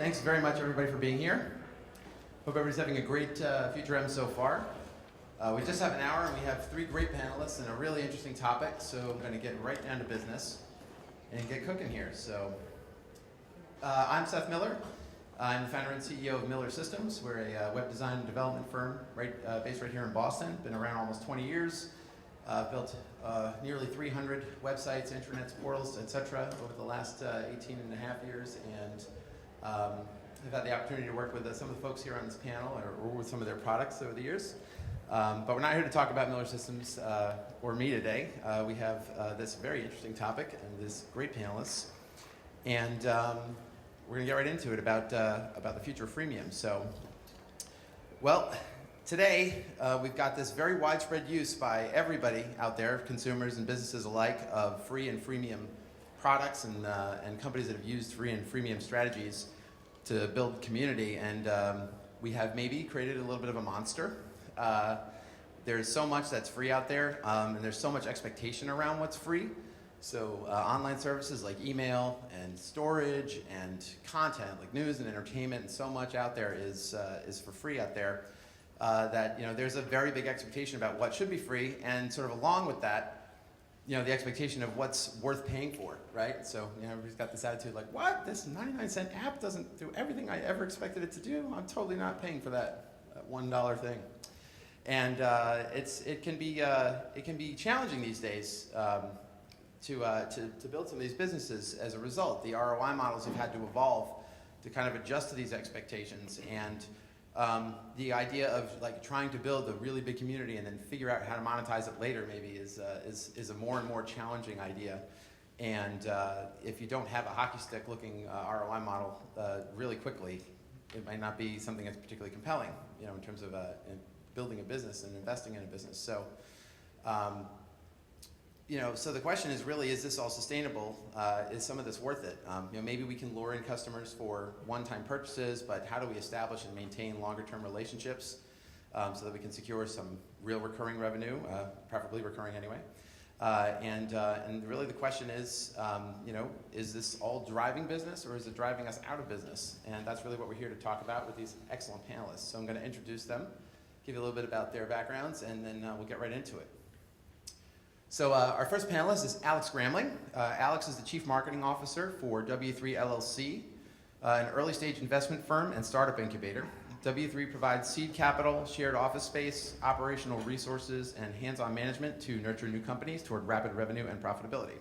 Thanks very much, everybody, for being here. Hope everybody's having a great FutureM so far. We just have an hour, and we have three great panelists and a really interesting topic, so I'm going to get right down to business and get cooking here. So, I'm Seth Miller. I'm the founder and CEO of Miller Systems. We're a web design and development firm based right here in Boston. Been around almost 20 years. Built nearly 300 websites, intranets, portals, etc. over the last 18 and a half years, and I've had the opportunity to work with some of the folks here on this panel or with some of their products over the years. But we're not here to talk about Miller Systems or me today. We have this very interesting topic and this great panelists, and we're going to get right into it about the future of freemium. So, well, today we've got this very widespread use by everybody out there, consumers and businesses alike, of free and freemium products and companies that have used free and freemium strategies to build community, and we have maybe created a little bit of a monster. There's so much that's free out there, and there's so much expectation around what's free. So online services like email and storage and content like news and entertainment, and so much out there is for free out there that there's a very big expectation about what should be free, and sort of along with that, the expectation of what's worth paying for, right? So, everybody's got this attitude like, what? This 99-cent app doesn't do everything I ever expected it to do? I'm totally not paying for that $1 thing. And it can be challenging these days to build some of these businesses as a result. The ROI models have had to evolve to kind of adjust to these expectations, and the idea of trying to build a really big community and then figure out how to monetize it later maybe is a more and more challenging idea. And if you don't have a hockey stick looking ROI model really quickly, it might not be something that's particularly compelling, in terms of in building a business and investing in a business. So, so the question is really, is this all sustainable? Is some of this worth it? Maybe we can lure in customers for one-time purchases, but how do we establish and maintain longer-term relationships so that we can secure some real recurring revenue, preferably recurring anyway? And really the question is, is this all driving business, or is it driving us out of business? And that's really what we're here to talk about with these excellent panelists. So I'm going to introduce them, give you a little bit about their backgrounds, and then we'll get right into it. So our first panelist is Alex Gramling. Alex is the Chief Marketing Officer for W3 LLC, an early-stage investment firm and startup incubator. W3 provides seed capital, shared office space, operational resources, and hands-on management to nurture new companies toward rapid revenue and profitability.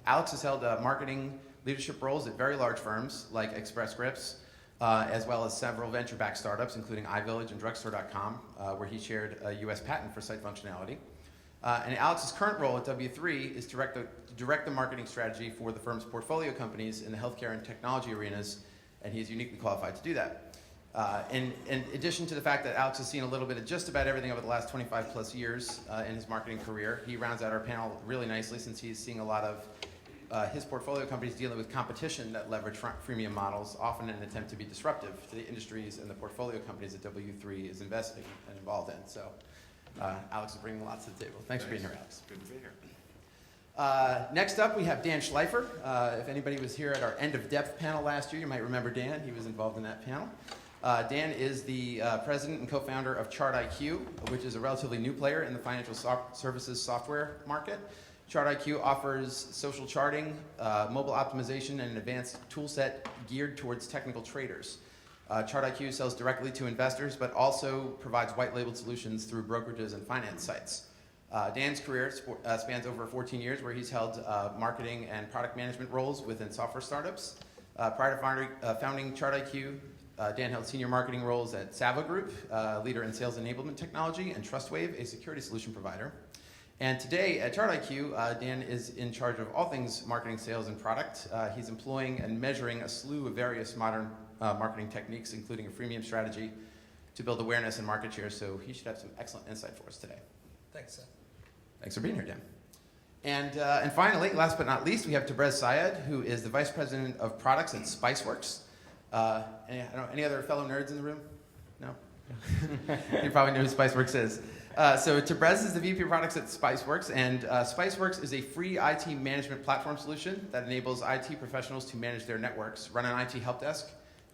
Alex has held marketing leadership roles at very large firms like Express Scripts, as well as several venture-backed startups, including iVillage and Drugstore.com, where he shared a U.S. patent for site functionality. And Alex's current role at W3 is to direct the marketing strategy for the firm's portfolio companies in the healthcare and technology arenas, and he's uniquely qualified to do that. In addition to the fact that Alex has seen a little bit of just about everything over the last 25 plus years in his marketing career, he rounds out our panel really nicely, since he's seeing a lot of his portfolio companies dealing with competition that leverage freemium models, often in an attempt to be disruptive to the industries and the portfolio companies that W3 is investing and involved in. So. Alex is bringing lots to the table. Thanks for being here, Alex. Good to be here. Next up, we have Dan Schleifer. If anybody was here at our End of Depth panel last year, you might remember Dan. He was involved in that panel. Dan is the president and co-founder of ChartIQ, which is a relatively new player in the financial services software market. ChartIQ offers social charting, mobile optimization, and an advanced tool set geared towards technical traders. ChartIQ sells directly to investors, but also provides white-labeled solutions through brokerages and finance sites. Dan's career spans over 14 years, where he's held marketing and product management roles within software startups. Prior to founding ChartIQ, Dan held senior marketing roles at Savo Group, leader in sales enablement technology, and TrustWave, a security solution provider. And today at ChartIQ, Dan is in charge of all things marketing, sales, and product. He's employing and measuring a slew of various modern marketing techniques, including a freemium strategy, to build awareness and market share. So he should have some excellent insight for us today. Thanks, Seth. Thanks for being here, Dan. And finally, last but not least, we have Tabrez Syed, who is the Vice President of Products at Spiceworks. Any other fellow nerds in the room? No? You probably know who Spiceworks is. So Tabrez is the VP of Products at Spiceworks, and Spiceworks is a free IT management platform solution that enables IT professionals to manage their networks, run an IT help desk,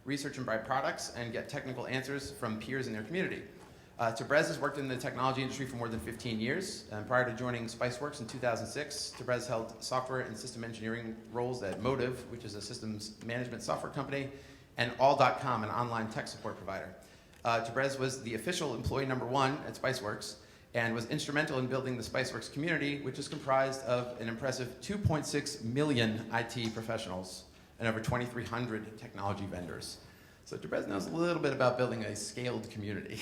research and buy products, and get technical answers from peers in their community. Tabrez has worked in the technology industry for more than 15 years. And prior to joining Spiceworks in 2006, Tabrez held software and system engineering roles at Motive, which is a systems management software company, and All.com, an online tech support provider. Tabrez was the official employee #1 at Spiceworks and was instrumental in building the Spiceworks community, which is comprised of an impressive 2.6 million IT professionals and over 2,300 technology vendors. So Tabrez knows a little bit about building a scaled community.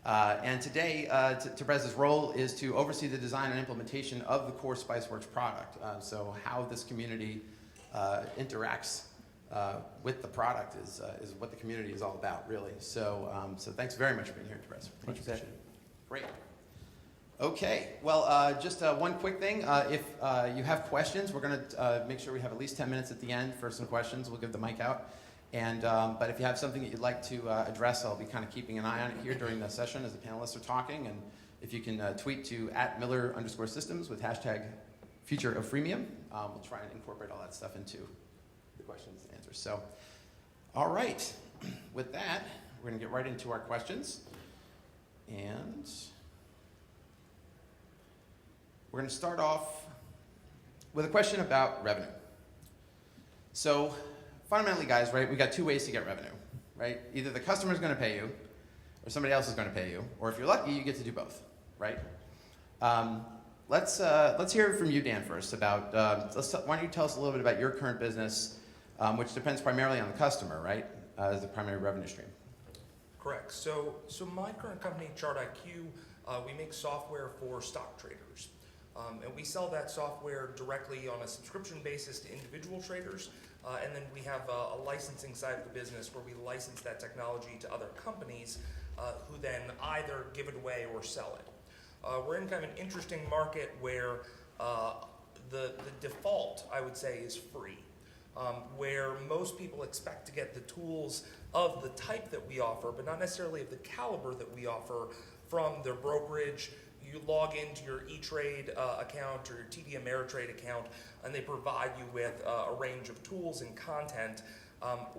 And today, Tabrez's role is to oversee the design and implementation of the core Spiceworks product. So how this community interacts with the product is what the community is all about, really. So thanks very much for being here, Tabrez. Thank you, Seth. Great. Okay, well, just one quick thing. If you have questions, we're going to make sure we have at least 10 minutes at the end for some questions. We'll give the mic out. And, but if you have something that you'd like to address, I'll be kind of keeping an eye on it here during the session as the panelists are talking. And if you can tweet to @Miller_systems with #FutureOfFreemium, we'll try and incorporate all that stuff into the questions and answers. So, all right. With that, we're going to get right into our questions. And we're going to start off with a question about revenue. So, fundamentally, guys, right, we got two ways to get revenue, right? Either the customer is going to pay you, or somebody else is going to pay you, or if you're lucky, you get to do both, right? Let's hear from you, Dan, first about. Why don't you tell us a little bit about your current business, which depends primarily on the customer, right, as the primary revenue stream. Correct. So my current company, ChartIQ, we make software for stock traders. And we sell that software directly on a subscription basis to individual traders. And then we have a licensing side of the business where we license that technology to other companies who then either give it away or sell it. We're in kind of an interesting market where the default, I would say, is free. Where most people expect to get the tools of the type that we offer, but not necessarily of the caliber that we offer from their brokerage. You log into your E-Trade account or your TD Ameritrade account, and they provide you with a range of tools and content.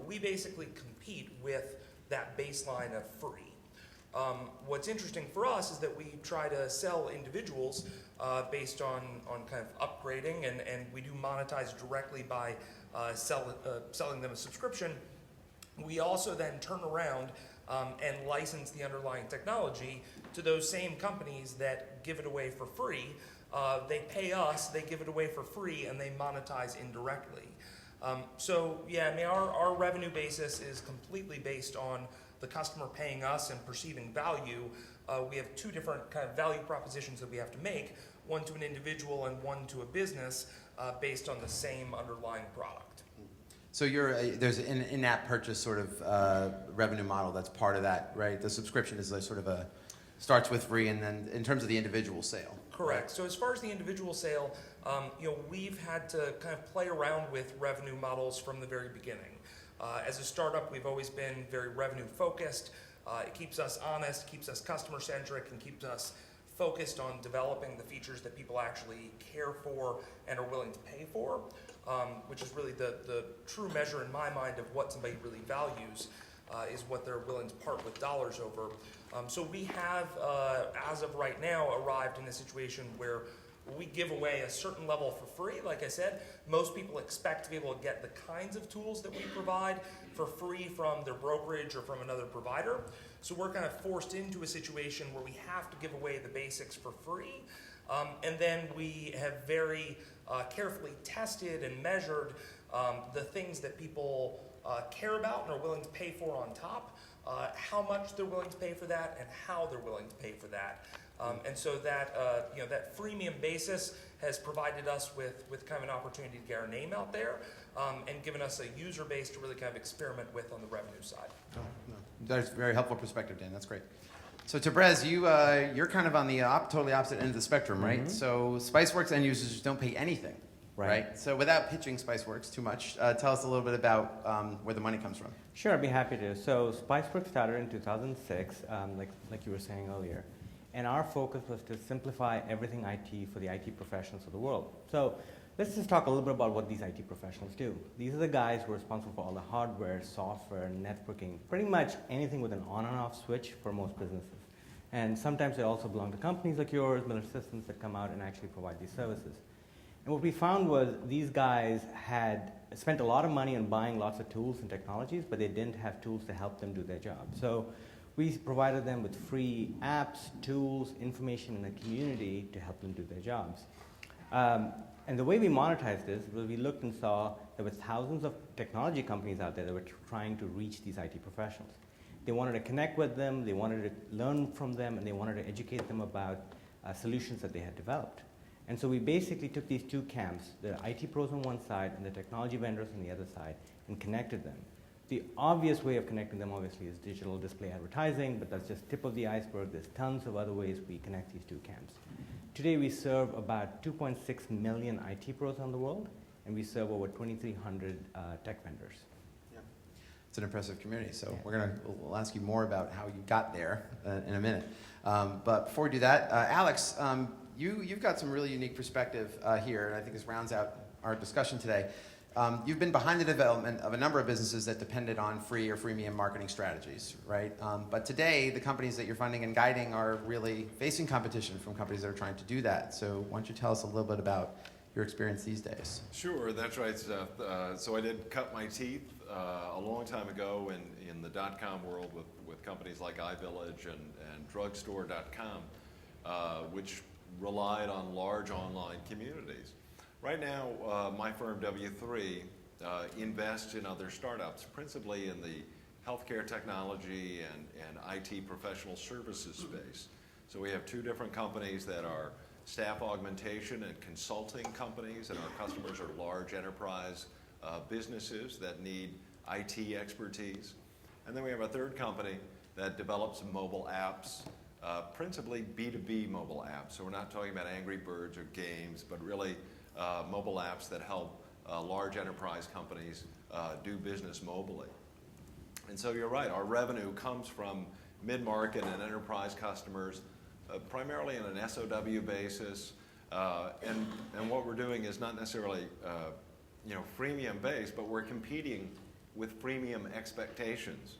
We basically compete with that baseline of free. What's interesting for us is that we try to sell individuals based on kind of upgrading, and we do monetize directly by selling them a subscription. We also then turn around and license the underlying technology to those same companies that give it away for free. They pay us, they give it away for free, and they monetize indirectly. So yeah, I mean, our revenue basis is completely based on the customer paying us and perceiving value. We have two different kind of value propositions that we have to make, one to an individual and one to a business, based on the same underlying product. So there's an in-app purchase sort of revenue model that's part of that, right? The subscription is like sort of starts with free, and then in terms of the individual sale. Correct. So as far as the individual sale, we've had to kind of play around with revenue models from the very beginning. As a startup, we've always been very revenue focused. It keeps us honest, keeps us customer centric, and keeps us focused on developing the features that people actually care for and are willing to pay for, which is really the true measure in my mind of what somebody really values, is what they're willing to part with dollars over. So we have, as of right now, arrived in a situation where we give away a certain level for free. Like I said, most people expect to be able to get the kinds of tools that we provide for free from their brokerage or from another provider. So we're kind of forced into a situation where we have to give away the basics for free. And then we have very carefully tested and measured the things that people care about and are willing to pay for on top, how much they're willing to pay for that, and how they're willing to pay for that. And so that that freemium basis has provided us with kind of an opportunity to get our name out there, and given us a user base to really kind of experiment with on the revenue side. Oh, no. That's a very helpful perspective, Dan. That's great. So Tabrez, you're kind of on the totally opposite end of the spectrum, right? Mm-hmm. So Spiceworks end users don't pay anything, right? So without pitching Spiceworks too much, tell us a little bit about where the money comes from. Sure, I'd be happy to. So Spiceworks started in 2006, like you were saying earlier. And our focus was to simplify everything IT for the IT professionals of the world. So let's just talk a little bit about what these IT professionals do. These are the guys who are responsible for all the hardware, software, networking, pretty much anything with an on and off switch for most businesses. And sometimes they also belong to companies like yours, Miller Systems, that come out and actually provide these services. And what we found was these guys had spent a lot of money on buying lots of tools and technologies, but they didn't have tools to help them do their job. So we provided them with free apps, tools, information in the community to help them do their jobs. And the way we monetized this was we looked and saw there were thousands of technology companies out there that were trying to reach these IT professionals. They wanted to connect with them, they wanted to learn from them, and they wanted to educate them about solutions that they had developed. And so we basically took these two camps, the IT pros on one side and the technology vendors on the other side, and connected them. The obvious way of connecting them, obviously, is digital display advertising, but that's just tip of the iceberg. There's tons of other ways we connect these two camps. Today, we serve about 2.6 million IT pros around the world, and we serve over 2,300 tech vendors. Yeah. It's an impressive community, so we'll ask you more about how you got there in a minute. But before we do that, Alex, you've got some really unique perspective here, and I think this rounds out our discussion today. You've been behind the development of a number of businesses that depended on free or freemium marketing strategies, right? But today, the companies that you're funding and guiding are really facing competition from companies that are trying to do that. So why don't you tell us a little bit about your experience these days? Sure, that's right, Seth. So I did cut my teeth a long time ago in the dot-com world with companies like iVillage and drugstore.com, which relied on large online communities. Right now, my firm, W3, invests in other startups, principally in the healthcare technology and IT professional services space. So we have two different companies that are staff augmentation and consulting companies, and our customers are large enterprise businesses that need IT expertise. And then we have a third company that develops mobile apps, principally B2B mobile apps. So we're not talking about Angry Birds or games, but really mobile apps that help large enterprise companies do business mobily. And so you're right, our revenue comes from mid-market and enterprise customers, primarily on an SOW basis. And what we're doing is not necessarily freemium based, but we're competing with freemium expectations.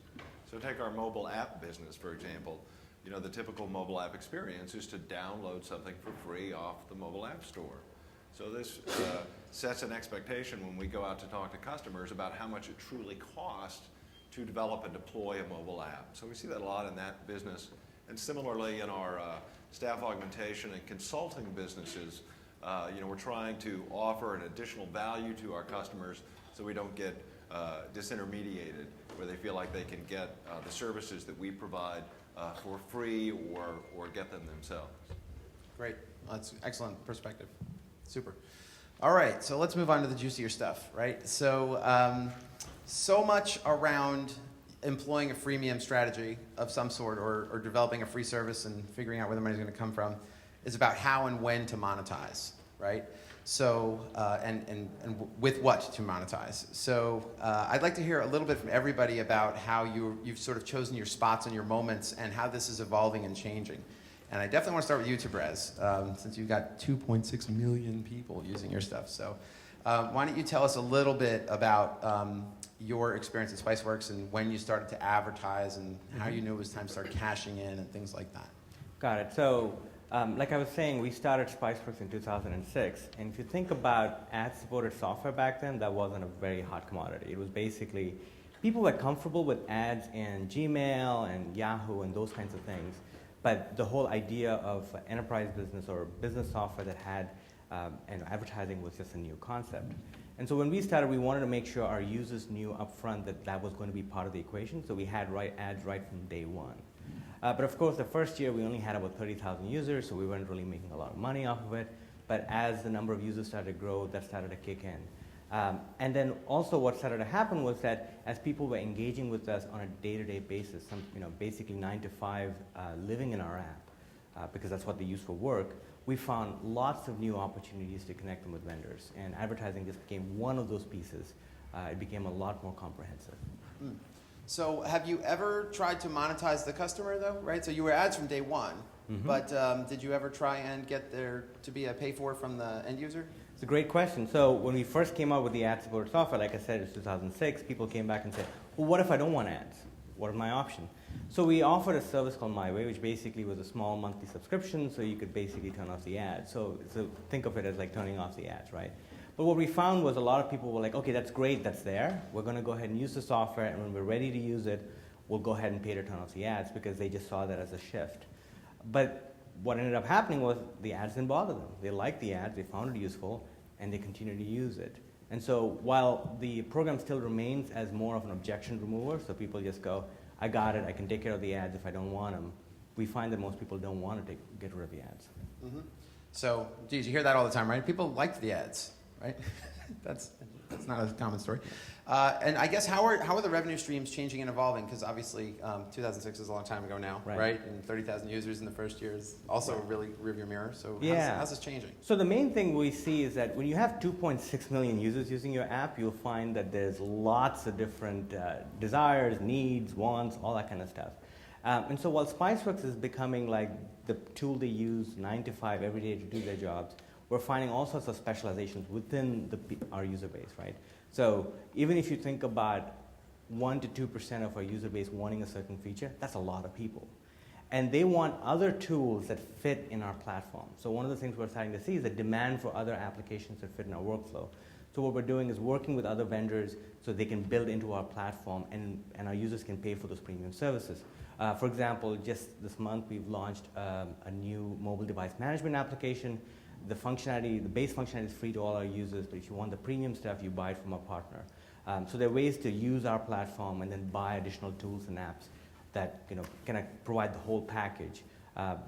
So take our mobile app business, for example. The typical mobile app experience is to download something for free off the mobile app store. So this sets an expectation when we go out to talk to customers about how much it truly costs to develop and deploy a mobile app. So we see that a lot in that business. And similarly in our staff augmentation and consulting businesses, we're trying to offer an additional value to our customers so we don't get disintermediated, where they feel like they can get the services that we provide for free or get them themselves. Great. That's excellent perspective. Super. All right, so let's move on to the juicier stuff, right? So, so much around employing a freemium strategy of some sort or developing a free service and figuring out where the money's going to come from is about how and when to monetize, right? So, and with what to monetize. So I'd like to hear a little bit from everybody about how you've sort of chosen your spots and your moments and how this is evolving and changing. And I definitely want to start with you, Tabrez, since you've got 2.6 million people using your stuff. So why don't you tell us a little bit about your experience at Spiceworks and when you started to advertise and how you knew it was time to start cashing in and things like that. Got it. So like I was saying, we started Spiceworks in 2006. And if you think about ad-supported software back then, that wasn't a very hot commodity. It was basically, people were comfortable with ads in Gmail and Yahoo and those kinds of things. But the whole idea of enterprise business or business software that had advertising was just a new concept. And so when we started, we wanted to make sure our users knew upfront that that was going to be part of the equation. So we had ads right from day one. But of course, the first year, we only had about 30,000 users, so we weren't really making a lot of money off of it. But as the number of users started to grow, that started to kick in. And then also what started to happen was that as people were engaging with us on a day-to-day basis, basically 9 to 5 living in our app, because that's what they use for work, we found lots of new opportunities to connect them with vendors. And advertising just became one of those pieces. It became a lot more comprehensive. Mm. So have you ever tried to monetize the customer, though, right? So you were ads from day one, but did you ever try and get there to be a pay-for from the end user? It's a great question. So when we first came out with the ad-supported software, like I said, it was 2006, people came back and said, well, what if I don't want ads? What are my options? So we offered a service called My Way, which basically was a small monthly subscription, so you could basically turn off the ads. So think of it as like turning off the ads, right? But what we found was a lot of people were like, okay, that's great, that's there. We're going to go ahead and use the software, and when we're ready to use it, we'll go ahead and pay to turn off the ads, because they just saw that as a shift. But what ended up happening was the ads didn't bother them. They liked the ads, they found it useful, and they continue to use it. And so while the program still remains as more of an objection remover, so people just go, I got it, I can take care of the ads if I don't want them, we find that most people don't want to get rid of the ads. Mm-hmm. So, geez, you hear that all the time, right? People liked the ads, right? That's not a common story. And I guess how are the revenue streams changing and evolving? Because obviously 2006 is a long time ago now, right? And 30,000 users in the first year is also really rearview mirror. So how's this changing? So the main thing we see is that when you have 2.6 million users using your app, you'll find that there's lots of different desires, needs, wants, all that kind of stuff. And so while Spiceworks is becoming like the tool they use 9 to 5 every day to do their jobs, we're finding all sorts of specializations within our user base, right? So even if you think about 1 to 2% of our user base wanting a certain feature, that's a lot of people. And they want other tools that fit in our platform. So one of the things we're starting to see is a demand for other applications that fit in our workflow. So what we're doing is working with other vendors so they can build into our platform, and our users can pay for those premium services. For example, just this month we've launched a new mobile device management application. The functionality, the base functionality is free to all our users, but if you want the premium stuff, you buy it from a partner. So there are ways to use our platform and then buy additional tools and apps that kind of provide the whole package,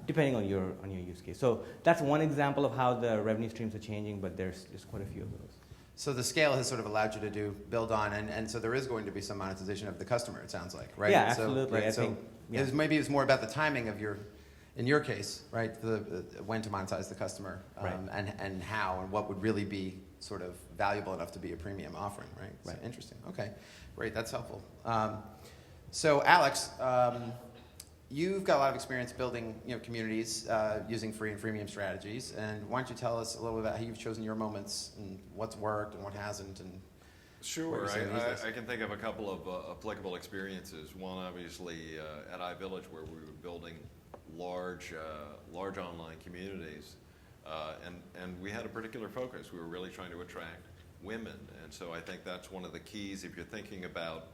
depending on your use case. So that's one example of how the revenue streams are changing, but there's quite a few of those. So the scale has sort of allowed you to build on, and so there is going to be some monetization of the customer, it sounds like, right? Yeah, absolutely. So, right, maybe it's more about the timing of in your case, right, when to monetize the customer, and how, and what would really be sort of valuable enough to be a premium offering, right? Right. So interesting. Okay, great. That's helpful. So Alex, you've got a lot of experience building communities using free and freemium strategies, and why don't you tell us a little bit about how you've chosen your moments and what's worked and what hasn't, and Sure. I can think of a couple of applicable experiences. One, obviously, at iVillage, where we were building large online communities, and we had a particular focus. We were really trying to attract women, and so I think that's one of the keys if you're thinking about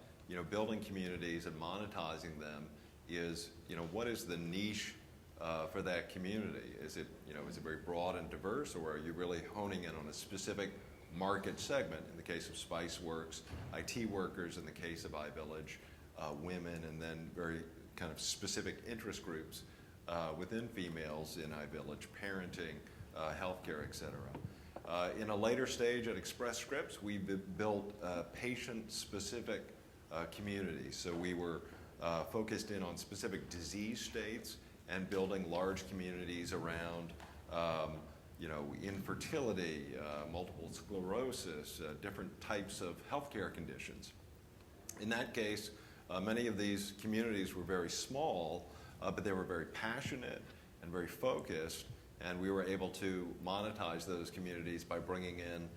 building communities and monetizing them. Is what is the niche for that community? Is it is it very broad and diverse, or are you really honing in on a specific market segment? In the case of Spiceworks, IT workers; in the case of iVillage, women, and then very kind of specific interest groups within females in iVillage, parenting, healthcare, et cetera. In a later stage at Express Scripts, we built patient-specific communities. So we were focused in on specific disease states and building large communities around infertility, multiple sclerosis, different types of healthcare conditions. In that case, many of these communities were very small, but they were very passionate and very focused, and we were able to monetize those communities by bringing in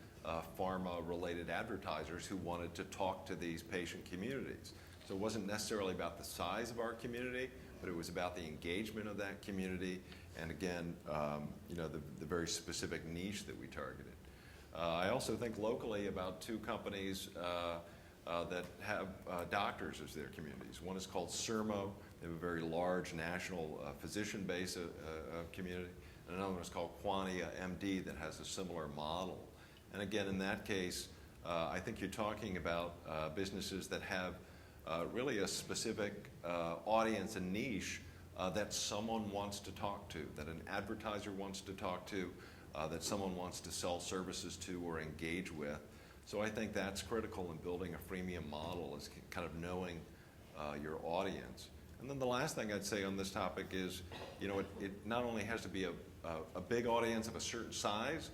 pharma-related advertisers who wanted to talk to these patient communities. So it wasn't necessarily about the size of our community, but it was about the engagement of that community, and again, the very specific niche that we targeted. I also think locally about two companies that have doctors as their communities. One is called Sermo. They have a very large national physician base community. And another one is called Quania MD that has a similar model. And again, in that case, I think you're talking about businesses that have really a specific audience and niche that someone wants to talk to, that an advertiser wants to talk to, that someone wants to sell services to or engage with. So I think that's critical in building a freemium model, is kind of knowing your audience. And then the last thing I'd say on this topic is, it not only has to be a big audience of a certain size,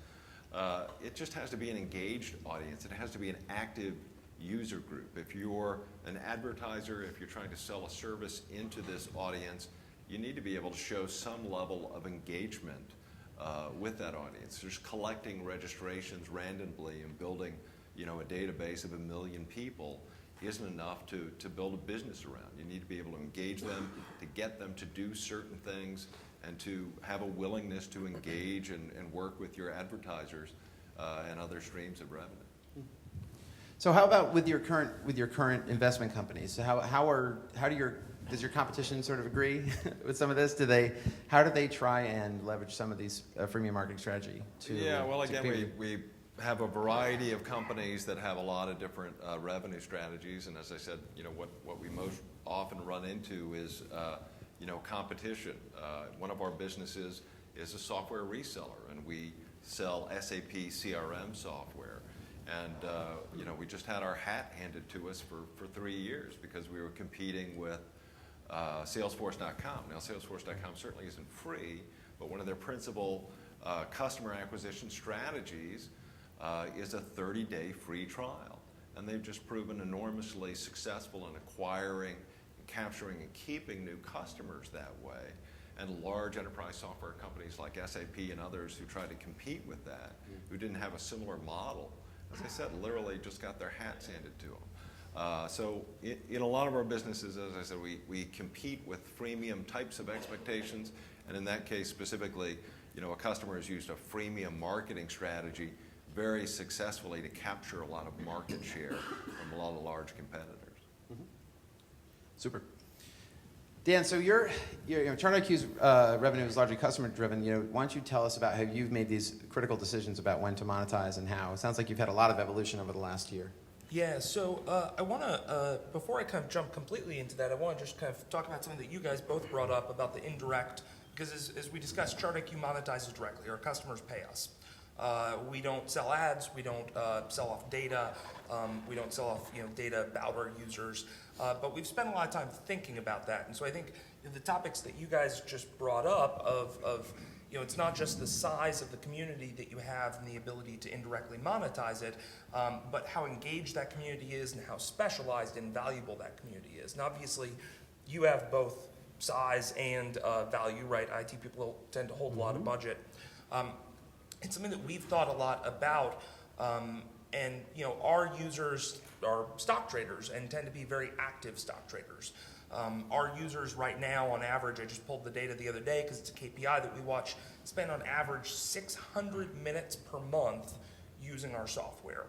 it just has to be an engaged audience. It has to be an active user group. If you're an advertiser, if you're trying to sell a service into this audience, you need to be able to show some level of engagement with that audience. Just collecting registrations randomly and building, a database of 1 million people isn't enough to build a business around. You need to be able to engage them, to get them to do certain things, and to have a willingness to engage and work with your advertisers and other streams of revenue. So how about with your current investment companies? So does your competition sort of agree with some of this? How do they try and leverage some of these freemium marketing strategy to? Yeah, well, to again, we have a variety of companies that have a lot of different revenue strategies, and as I said, what we most often run into is competition. One of our businesses is a software reseller, and we sell SAP CRM software. And we just had our hat handed to us for 3 years because we were competing with Salesforce.com. Now, Salesforce.com certainly isn't free, but one of their principal customer acquisition strategies is a 30-day free trial. And they've just proven enormously successful in acquiring, capturing, and keeping new customers that way. And large enterprise software companies like SAP and others who try to compete with that, who didn't have a similar model, as I said, literally just got their hats handed to them. So in a lot of our businesses, as I said, we compete with freemium types of expectations, and in that case specifically, a customer has used a freemium marketing strategy very successfully to capture a lot of market share from a lot of large competitors. Mm-hmm. Super. Dan, so your ChartIQ's revenue is largely customer driven. Why don't you tell us about how you've made these critical decisions about when to monetize and how? It sounds like you've had a lot of evolution over the last year. Yeah, so I want to, before I kind of jump completely into that, I want to just kind of talk about something that you guys both brought up about the indirect, because as we discussed, ChartIQ monetizes directly. Our customers pay us. We don't sell ads, we don't sell off data, we don't sell off data about our users, but we've spent a lot of time thinking about that. And so I think the topics that you guys just brought up of it's not just the size of the community that you have and the ability to indirectly monetize it, but how engaged that community is and how specialized and valuable that community is. And obviously, you have both size and value, right? IT people tend to hold a lot of budget. It's something that we've thought a lot about, and our users are stock traders and tend to be very active stock traders. Our users right now, on average, I just pulled the data the other day because it's a KPI that we watch, spend on average 600 minutes per month using our software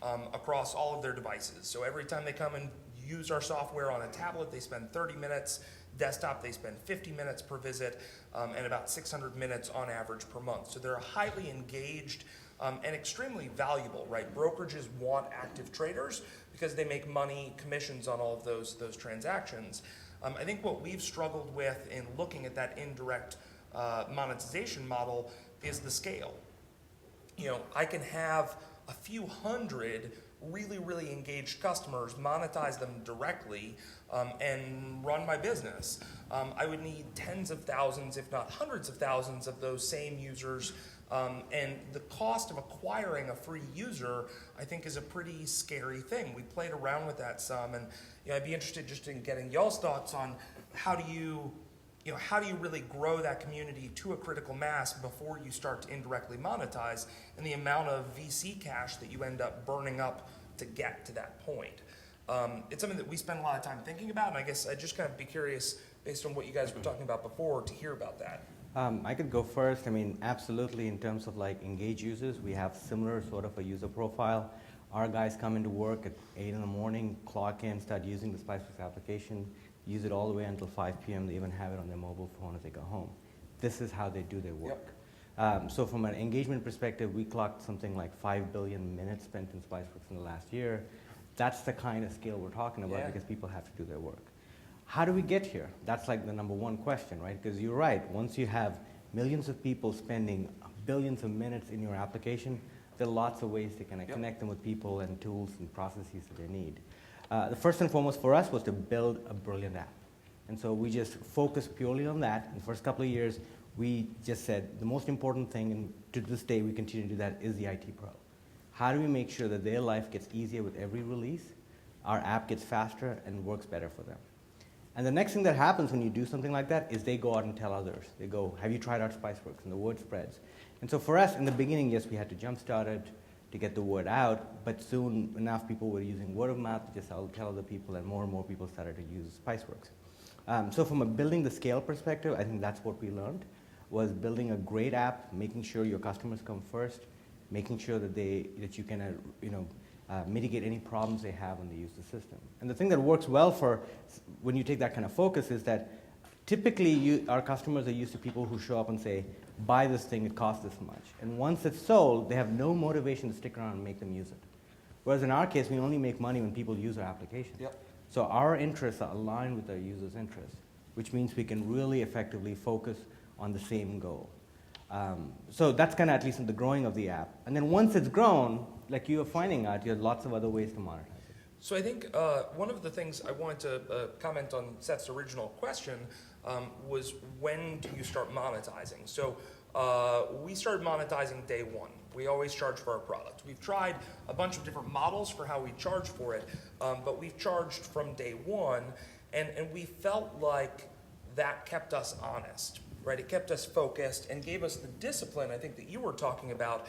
across all of their devices. So every time they come and use our software on a tablet, they spend 30 minutes. Desktop, they spend 50 minutes per visit and about 600 minutes on average per month. So they're highly engaged and extremely valuable, right? Brokerages want active traders because they make money, commissions on all of those transactions. I think what we've struggled with in looking at that indirect monetization model is the scale. I can have a few hundred really, really engaged customers, monetize them directly, and run my business. I would need tens of thousands, if not hundreds of thousands of those same users, and the cost of acquiring a free user, I think, is a pretty scary thing. We played around with that some, and I'd be interested just in getting y'all's thoughts on how do you really grow that community to a critical mass before you start to indirectly monetize, and the amount of VC cash that you end up burning up to get to that point. It's something that we spend a lot of time thinking about, and I guess I'd just kind of be curious, based on what you guys were talking about before, to hear about that. I could go first. Absolutely, in terms of engaged users, we have similar sort of a user profile. Our guys come into work at 8 in the morning, clock in, start using the Spiceworks application, use it all the way until 5 p.m. They even have it on their mobile phone as they go home. This is how they do their work. Yep. So from an engagement perspective, we clocked something like 5 billion minutes spent in Spiceworks in the last year. That's the kind of scale we're talking about because people have to do their work. How do we get here? That's the number one question, right? Because you're right. Once you have millions of people spending billions of minutes in your application, there are lots of ways to connect them with people and tools and processes that they need. The first and foremost for us was to build a brilliant app. And so we just focused purely on that. In the first couple of years, we just said the most important thing, and to this day we continue to do that, is the IT pro. How do we make sure that their life gets easier with every release, our app gets faster and works better for them? And the next thing that happens when you do something like that is they go out and tell others. They go, have you tried out Spiceworks? And the word spreads. And so for us, in the beginning, yes, we had to jumpstart it to get the word out, but soon enough people were using word of mouth to just tell other people, and more people started to use Spiceworks. So from a building the scale perspective, I think that's what we learned, was building a great app, making sure your customers come first, making sure that you can mitigate any problems they have when they use the system. And the thing that works well for when you take that kind of focus is that typically our customers are used to people who show up and say, buy this thing, it costs this much. And once it's sold, they have no motivation to stick around and make them use it. Whereas in our case, we only make money when people use our application. Yep. So our interests are aligned with our users' interests, which means we can really effectively focus on the same goal. So that's kind of at least in the growing of the app. And then once it's grown, like you are finding out, you have lots of other ways to monetize it. So I think one of the things I wanted to comment on Seth's original question was, when do you start monetizing? So we started monetizing day one. We always charge for our product. We've tried a bunch of different models for how we charge for it, but we've charged from day one, and we felt like that kept us honest. Right, it kept us focused and gave us the discipline, I think, that you were talking about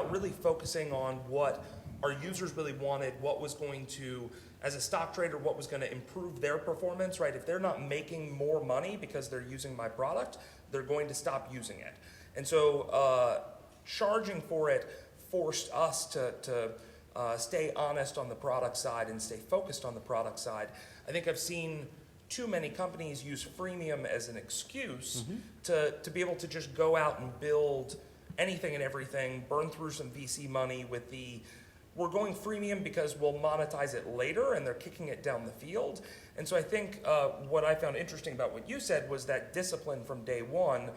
really focusing on what our users really wanted, what was going to, as a stock trader, what was going to improve their performance, right? If they're not making more money because they're using my product, they're going to stop using it. And so charging for it forced us to stay honest on the product side and stay focused on the product side. I think I've seen too many companies use freemium as an excuse to be able to just go out and build anything and everything, burn through some VC money with we're going freemium because we'll monetize it later, and they're kicking it down the field. And so I think what I found interesting about what you said was that discipline from day one.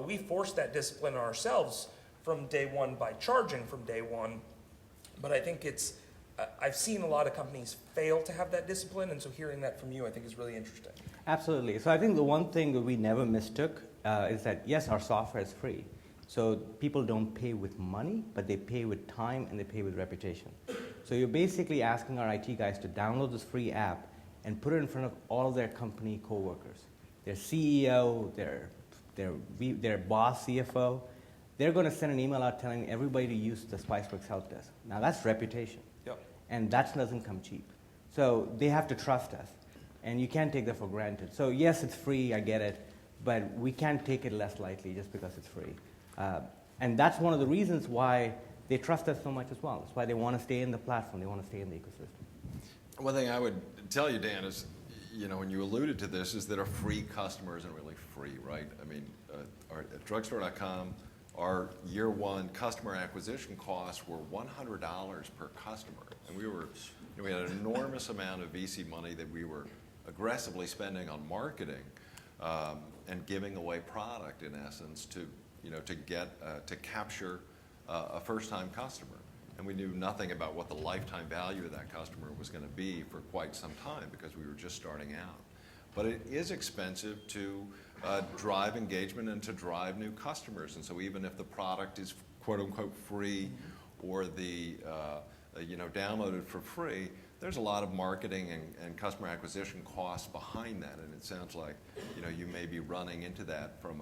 We forced that discipline ourselves from day one by charging from day one. But I think I've seen a lot of companies fail to have that discipline, and so hearing that from you, I think, is really interesting. Absolutely. So I think the one thing that we never mistook is that, yes, our software is free. So people don't pay with money, but they pay with time and they pay with reputation. So you're basically asking our IT guys to download this free app and put it in front of all of their company coworkers. Their CEO, their boss, CFO. They're going to send an email out telling everybody to use the Spiceworks help desk. Now that's reputation. Yep. And that doesn't come cheap. So they have to trust us. And you can't take that for granted. So yes, it's free, I get it, but we can't take it less lightly just because it's free. And that's one of the reasons why they trust us so much as well. That's why they want to stay in the platform, they want to stay in the ecosystem. One thing I would tell you, Dan, is, when you alluded to this, is that a free customer isn't really free, right? I mean, at drugstore.com, our year one customer acquisition costs were $100 per customer. And we had an enormous amount of VC money that we were aggressively spending on marketing and giving away product, in essence, to capture a first-time customer. And we knew nothing about what the lifetime value of that customer was going to be for quite some time, because we were just starting out. But it is expensive to drive engagement and to drive new customers. And so even if the product is quote-unquote free, or downloaded for free, there's a lot of marketing and customer acquisition costs behind that. And it sounds like you may be running into that from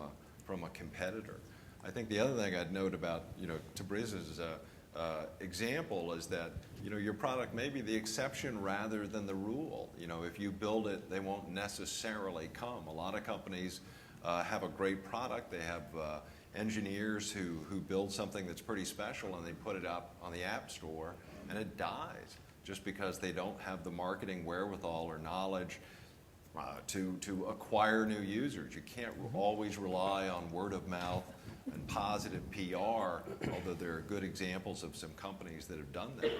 a competitor. I think the other thing I'd note about Tabrez's example is that your product may be the exception rather than the rule. If you build it, they won't necessarily come. A lot of companies have a great product. They have engineers who build something that's pretty special, and they put it up on the App Store, and it dies just because they don't have the marketing wherewithal or knowledge to acquire new users. You can't always rely on word of mouth and positive PR, although there are good examples of some companies that have done that.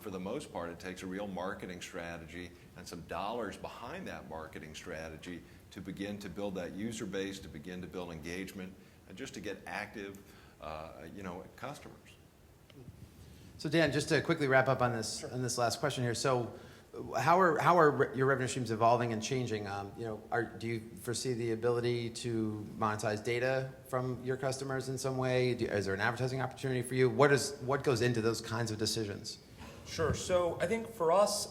For the most part, it takes a real marketing strategy and some dollars behind that marketing strategy to begin to build that user base, to begin to build engagement, and just to get active, customers. So Dan, just to quickly wrap up on this last question here. So, how are your revenue streams evolving and changing? Do you foresee the ability to monetize data from your customers in some way? Is there an advertising opportunity for you? What goes into those kinds of decisions? Sure. So I think for us,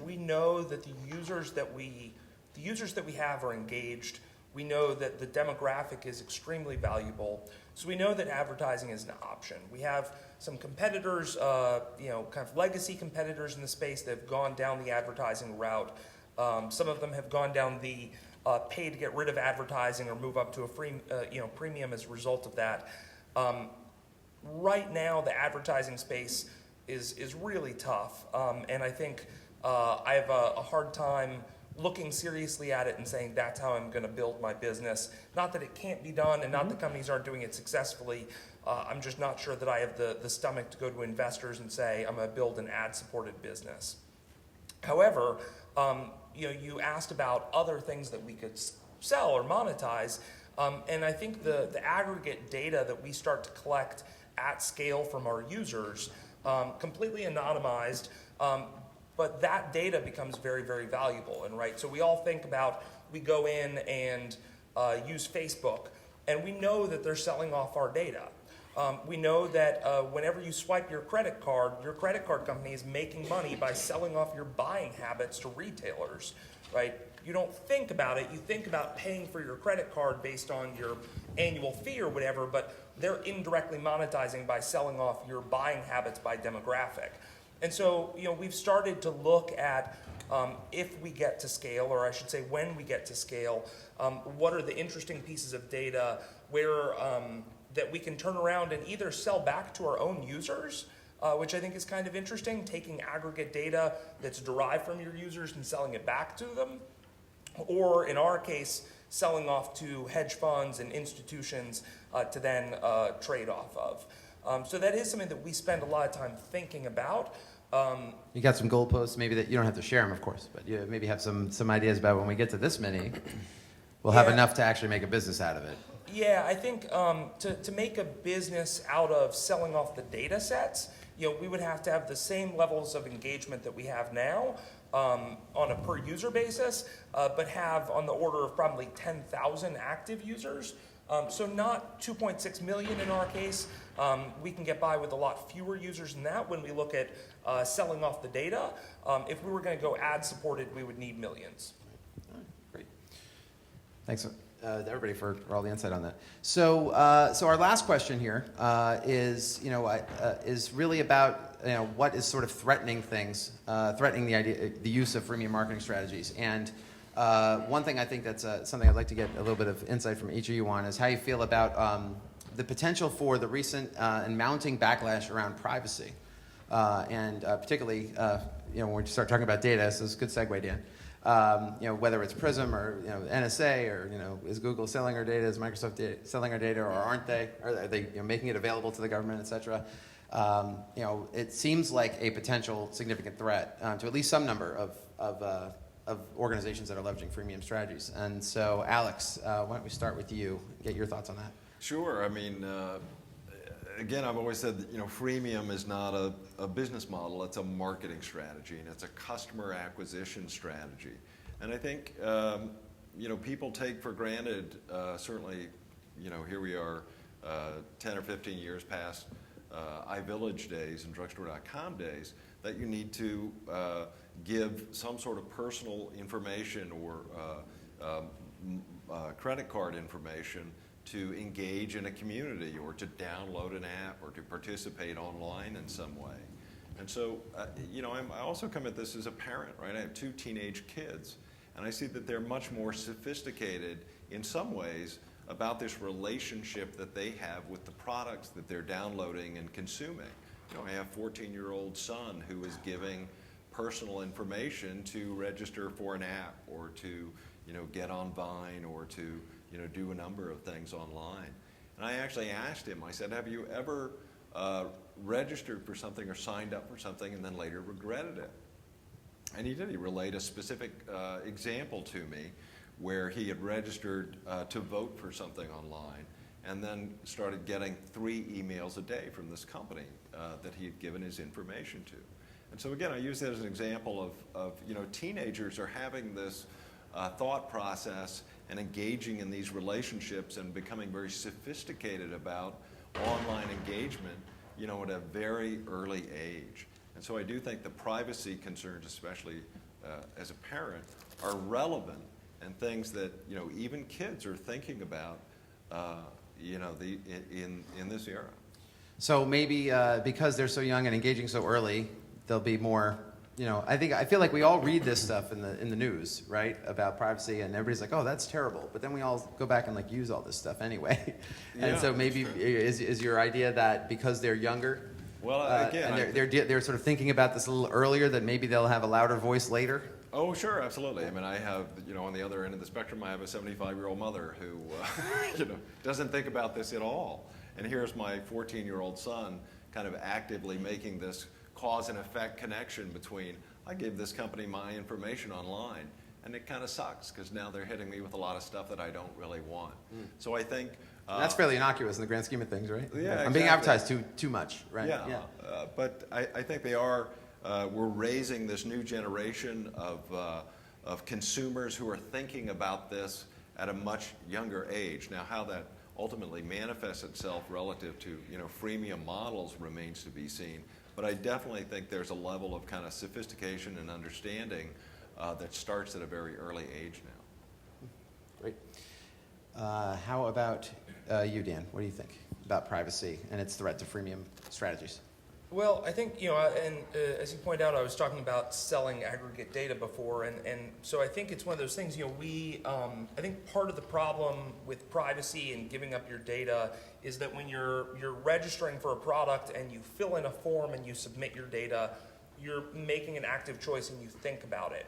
we know that the users that we the users that we have are engaged. We know that the demographic is extremely valuable. So we know that advertising is an option. We have some competitors, kind of legacy competitors in the space that have gone down the advertising route. Some of them have gone down the pay to get rid of advertising or move up to a free, premium as a result of that. Right now, the advertising space is really tough, and I think I have a hard time looking seriously at it and saying that's how I'm going to build my business. Not that it can't be done, and not that companies aren't doing it successfully. I'm just not sure that I have the stomach to go to investors and say I'm going to build an ad-supported business. However, you asked about other things that we could sell or monetize, and I think the aggregate data that we start to collect at scale from our users, completely anonymized, but that data becomes very, very valuable. And right, so we all think about, we go in and use Facebook, and we know that they're selling off our data. We know that whenever you swipe your credit card company is making money by selling off your buying habits to retailers, right? You don't think about it. You think about paying for your credit card based on your annual fee or whatever, but they're indirectly monetizing by selling off your buying habits by demographic. And so, we've started to look at if we get to scale, or I should say when we get to scale, what are the interesting pieces of data where that we can turn around and either sell back to our own users, which I think is kind of interesting, taking aggregate data that's derived from your users and selling it back to them, or in our case, selling off to hedge funds and institutions to then trade off of. So that is something that we spend a lot of time thinking about. You got some goalposts, maybe that you don't have to share them, of course, but you maybe have some ideas about when we get to this many, we'll have enough to actually make a business out of it. Yeah, I think to make a business out of selling off the data sets, we would have to have the same levels of engagement that we have now on a per user basis, but have on the order of probably 10,000 active users. So not 2.6 million in our case. We can get by with a lot fewer users than that when we look at selling off the data. If we were going to go ad supported, we would need millions. All right, great. Thanks to everybody for all the insight on that. So, so our last question here is really about what is sort of threatening things, threatening the use of freemium marketing strategies. And one thing I think that's something I'd like to get a little bit of insight from each of you on is how you feel about the potential for the recent and mounting backlash around privacy, and particularly when we start talking about data. So it's a good segue, Dan. Whether it's Prism or NSA or is Google selling our data, is Microsoft selling our data, or aren't they? Are they making it available to the government, et cetera? It seems like a potential significant threat to at least some number of organizations that are leveraging freemium strategies. And so, Alex, why don't we start with you? Get your thoughts on that. Sure. I mean, again, I've always said that, freemium is not a business model. It's a marketing strategy, and it's a customer acquisition strategy. And I think, people take for granted, certainly, here we are 10 or 15 years past iVillage days and drugstore.com days, that you need to give some sort of personal information or credit card information to engage in a community or to download an app or to participate online in some way. And so, I also come at this as a parent, right? I have 2 teenage kids, and I see that they're much more sophisticated in some ways about this relationship that they have with the products that they're downloading and consuming. I have a 14-year-old son who is giving personal information to register for an app or to, get on Vine or to, do a number of things online. And I actually asked him, I said, have you ever registered for something or signed up for something and then later regretted it? And he did. He relayed a specific example to me where he had registered to vote for something online and then started getting 3 emails a day from this company that he had given his information to. And so again, I use that as an example of teenagers are having this thought process and engaging in these relationships and becoming very sophisticated about online engagement, at a very early age. And so I do think the privacy concerns, especially as a parent, are relevant and things that even kids are thinking about, in this era. So maybe because they're so young and engaging so early, they'll be more. I feel like we all read this stuff in the news, right, about privacy, and everybody's like, "Oh, that's terrible," but then we all go back and like use all this stuff anyway. And Yeah, so maybe is your idea that because they're younger, Well, again, and they're sort of thinking about this a little earlier, that maybe they'll have a louder voice later? Oh, sure, absolutely. I mean, I have, on the other end of the spectrum, I have a 75-year-old mother who, doesn't think about this at all. And here's my 14-year-old son kind of actively making this cause and effect connection between, I gave this company my information online, and it kind of sucks because now they're hitting me with a lot of stuff that I don't really want. So I think... That's fairly innocuous in the grand scheme of things, right? Yeah, I'm being exactly. advertised too much, right? Yeah. But I think they are, we're raising this new generation of consumers who are thinking about this at a much younger age. Now, how that ultimately manifests itself relative to, freemium models remains to be seen. But I definitely think there's a level of kind of sophistication and understanding that starts at a very early age now. Great. How about you, Dan? What do you think about privacy and its threat to freemium strategies? Well, I think, as you point out, I was talking about selling aggregate data before, and so I think it's one of those things, I think part of the problem with privacy and giving up your data is that when you're registering for a product and you fill in a form and you submit your data, you're making an active choice and you think about it.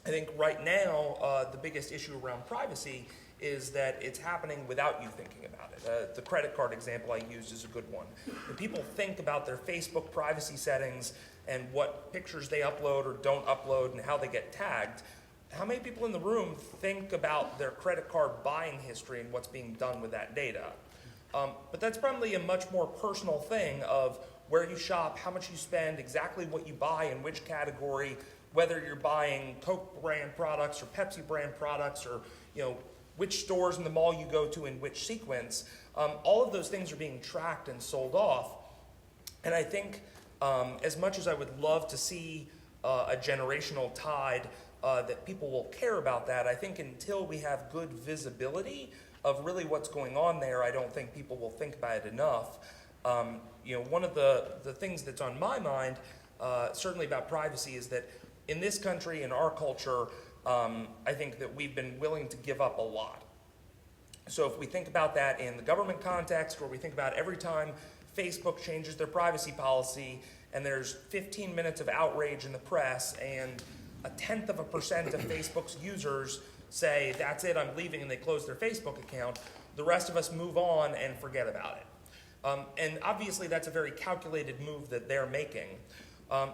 I think right now, the biggest issue around privacy is that it's happening without you thinking about it. The credit card example I used is a good one. When people think about their Facebook privacy settings and what pictures they upload or don't upload and how they get tagged, how many people in the room think about their credit card buying history and what's being done with that data? But that's probably a much more personal thing of where you shop, how much you spend, exactly what you buy in which category, whether you're buying Coke brand products or Pepsi brand products, or which stores in the mall you go to in which sequence. All of those things are being tracked and sold off. And I think as much as I would love to see a generational tide that people will care about that, I think until we have good visibility of really what's going on there, I don't think people will think about it enough. One of the things that's on my mind, certainly about privacy, is that in this country, in our culture, I think that we've been willing to give up a lot. So if we think about that in the government context, or we think about every time Facebook changes their privacy policy and there's 15 minutes of outrage in the press and 0.1% of Facebook's users say, that's it, I'm leaving, and they close their Facebook account, the rest of us move on and forget about it. And obviously that's a very calculated move that they're making.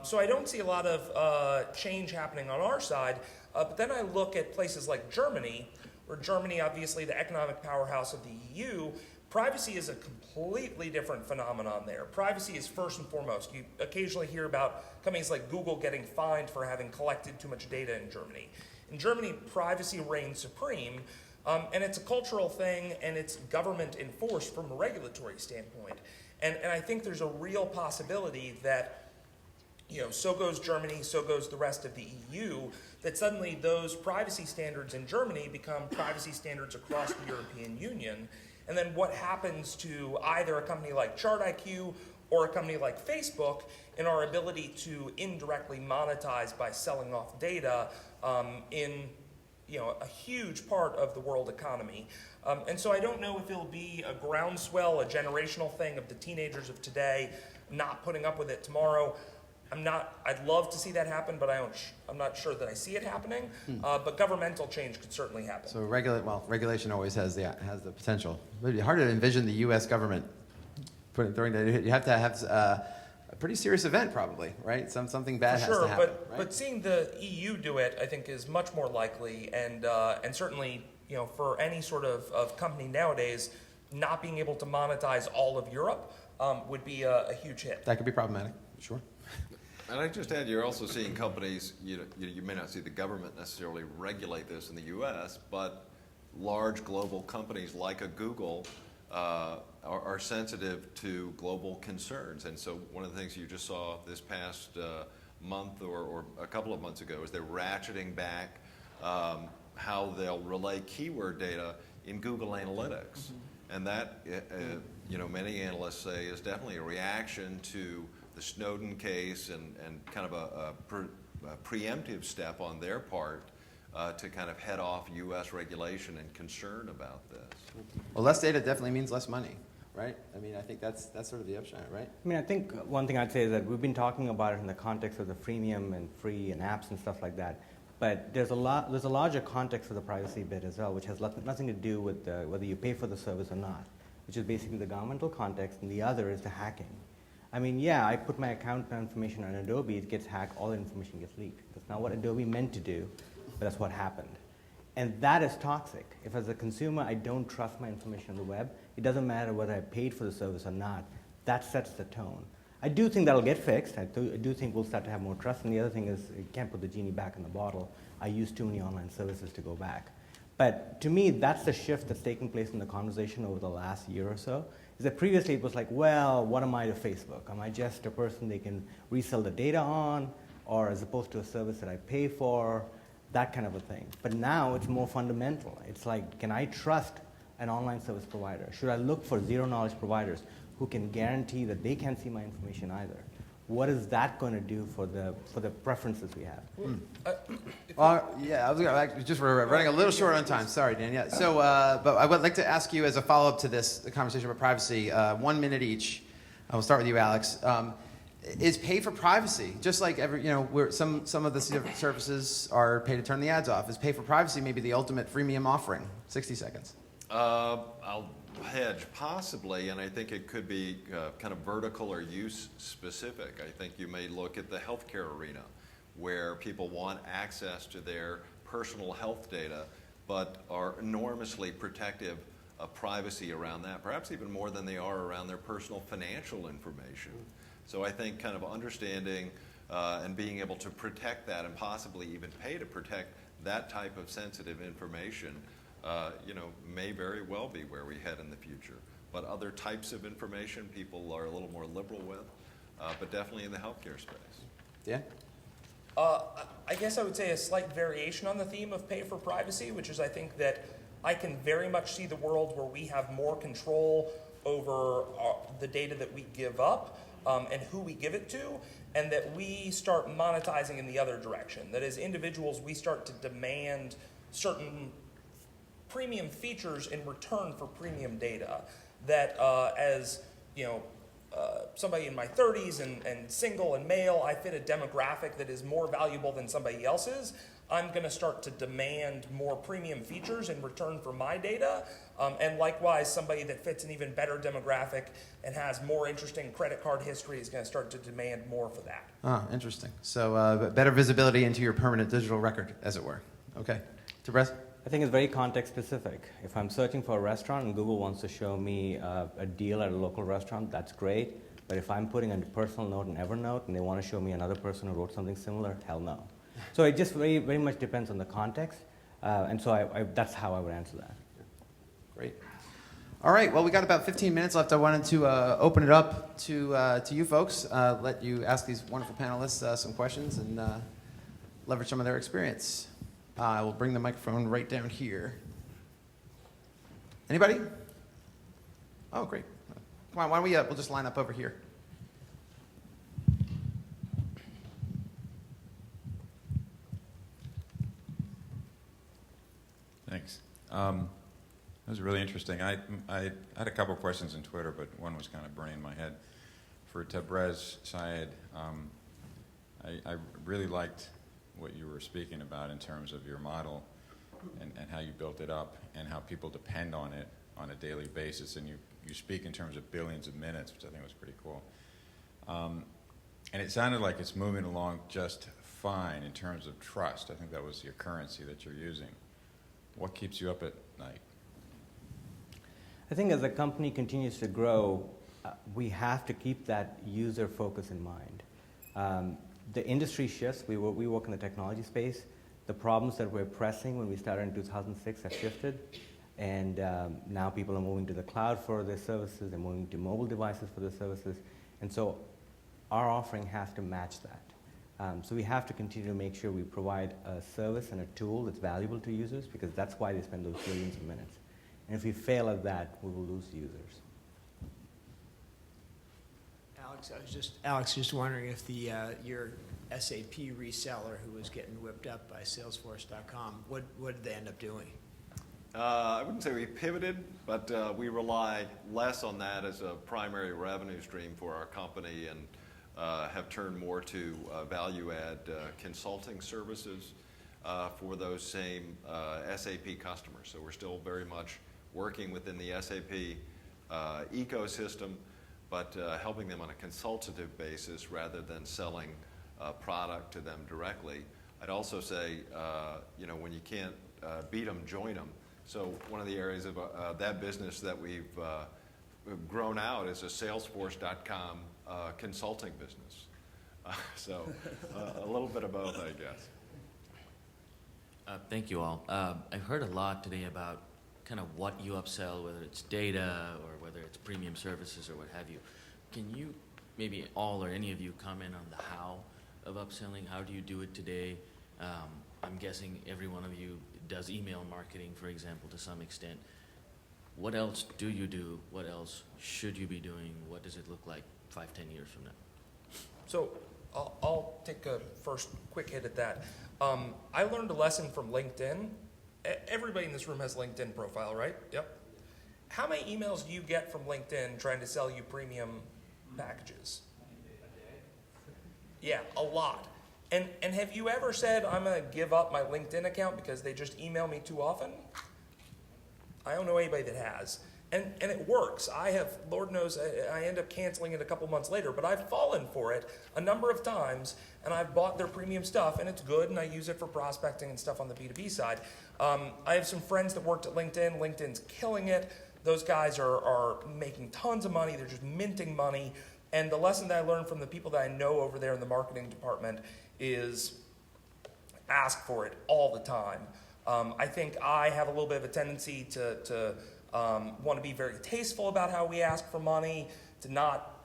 So I don't see a lot of change happening on our side. But then I look at places like Germany, where Germany, obviously the economic powerhouse of the EU, privacy is a completely different phenomenon there. Privacy is first and foremost. You occasionally hear about companies like Google getting fined for having collected too much data in Germany. In Germany, privacy reigns supreme, and it's a cultural thing, and it's government enforced from a regulatory standpoint. And I think there's a real possibility that so goes Germany, so goes the rest of the EU, that suddenly those privacy standards in Germany become privacy standards across the European Union. And then what happens to either a company like ChartIQ or a company like Facebook in our ability to indirectly monetize by selling off data in a huge part of the world economy. And so I don't know if it'll be a groundswell, a generational thing of the teenagers of today not putting up with it tomorrow. I'd love to see that happen, but I'm not sure that I see it happening. But governmental change could certainly happen. So regulation always has the potential. It would be hard to envision the U.S. government throwing that. You have to have a pretty serious event, probably, right? Something bad has to happen. But seeing the EU do it, I think, is much more likely, and certainly, for any sort of company nowadays, not being able to monetize all of Europe would be a huge hit. That could be problematic, sure. And I just add, you're also seeing companies, you may not see the government necessarily regulate this in the U.S., but large global companies like a Google are sensitive to global concerns. And so one of the things you just saw this past month or a couple of months ago is they're ratcheting back how they'll relay keyword data in Google Analytics. And that, many analysts say is definitely a reaction to the Snowden case and kind of a preemptive step on their part to kind of head off U.S. regulation and concern about this. Well, less data definitely means less money, right? I mean, I think that's sort of the upshot, right? I mean, I think one thing I'd say is that we've been talking about it in the context of the freemium and free and apps and stuff like that. But there's a larger context of the privacy bit as well, which has nothing to do with whether you pay for the service or not, which is basically the governmental context, and the other is the hacking. I mean, yeah, I put my account information on Adobe, it gets hacked, all the information gets leaked. That's not what Adobe meant to do, but that's what happened. And that is toxic. If as a consumer I don't trust my information on the web, it doesn't matter whether I paid for the service or not. That sets the tone. I do think that'll get fixed. I do think we'll start to have more trust. And the other thing is, you can't put the genie back in the bottle. I use too many online services to go back. But to me, that's the shift that's taking place in the conversation over the last year or so. Is that previously it was like, well, what am I to Facebook? Am I just a person they can resell the data on? Or as opposed to a service that I pay for? That kind of a thing. But now it's more fundamental. It's like, can I trust an online service provider? Should I look for zero-knowledge providers who can guarantee that they can't see my information either? What is that going to do for the preferences we have? We're running a little short on time. Sorry, Dan. Yeah. So, but I would like to ask you as a follow-up to the conversation about privacy, 1 minute each. We'll start with you, Alex. Is pay for privacy just like some of the services are pay to turn the ads off? Is pay for privacy maybe the ultimate freemium offering? 60 seconds. I'll hedge possibly, and I think it could be kind of vertical or use specific. I think you may look at the healthcare arena where people want access to their personal health data but are enormously protective of privacy around that, perhaps even more than they are around their personal financial information. So I think kind of understanding and being able to protect that and possibly even pay to protect that type of sensitive information may very well be where we head in the future. But other types of information people are a little more liberal with, but definitely in the healthcare space. Yeah? I guess I would say a slight variation on the theme of pay for privacy, which is I think that I can very much see the world where we have more control over the data that we give up and who we give it to, and that we start monetizing in the other direction. That as individuals, we start to demand certain premium features in return for premium data. That as somebody in my 30s and single and male, I fit a demographic that is more valuable than somebody else's. I'm going to start to demand more premium features in return for my data. And likewise, somebody that fits an even better demographic and has more interesting credit card history is going to start to demand more for that. Ah, interesting. So better visibility into your permanent digital record, as it were. Okay. Tabrez? I think it's very context specific. If I'm searching for a restaurant and Google wants to show me a deal at a local restaurant, that's great. But if I'm putting a personal note in Evernote and they want to show me another person who wrote something similar, hell no. So it just very, very much depends on the context. And so that's how I would answer that. Great. All right. Well, we got about 15 minutes left. I wanted to open it up to you folks, let you ask these wonderful panelists some questions and leverage some of their experience. I will bring the microphone right down here. Anybody? Oh, great. Come on, why don't we'll just line up over here. Thanks. That was really interesting. I had a couple of questions on Twitter, but one was kind of burning in my head. For Tabrez Syed, I really liked what you were speaking about in terms of your model and how you built it up and how people depend on it on a daily basis. And you speak in terms of billions of minutes, which I think was pretty cool. And it sounded like it's moving along just fine in terms of trust. I think that was your currency that you're using. What keeps you up at night? I think as the company continues to grow, we have to keep that user focus in mind. The industry shifts. We work in the technology space. The problems that we're pressing when we started in 2006 have shifted. And now people are moving to the cloud for their services. They're moving to mobile devices for their services. And so our offering has to match that. So we have to continue to make sure we provide a service and a tool that's valuable to users, because that's why they spend those billions of minutes. And if we fail at that, we will lose users. Alex, just wondering if your SAP reseller who was getting whipped up by Salesforce.com, what did they end up doing? I wouldn't say we pivoted, but we rely less on that as a primary revenue stream for our company, and have turned more to value-add consulting services for those same SAP customers. So we're still very much working within the SAP ecosystem, but helping them on a consultative basis rather than selling product to them directly. I'd also say, when you can't beat them, join them. So one of the areas of that business that we've grown out is a Salesforce.com consulting business. So a little bit of both, I guess. Thank you all. I've heard a lot today about kind of what you upsell, whether it's data or whether it's premium services or what have you. Can you, maybe all or any of you, comment on the how of upselling? How do you do it today? I'm guessing every one of you does email marketing, for example, to some extent. What else do you do? What else should you be doing? What does it look like 5-10 years from now? So I'll take a first quick hit at that. I learned a lesson from LinkedIn. Everybody in this room has a LinkedIn profile, right? Yep. How many emails do you get from LinkedIn trying to sell you premium packages? Yeah, a lot. And have you ever said, I'm going to give up my LinkedIn account because they just email me too often? I don't know anybody that has. And it works. I have, Lord knows, I end up canceling it a couple months later, but I've fallen for it a number of times, and I've bought their premium stuff, and it's good, and I use it for prospecting and stuff on the B2B side. I have some friends that worked at LinkedIn. LinkedIn's killing it. Those guys are making tons of money. They're just minting money. And the lesson that I learned from the people that I know over there in the marketing department is ask for it all the time. I think I have a little bit of a tendency to want to be very tasteful about how we ask for money, to not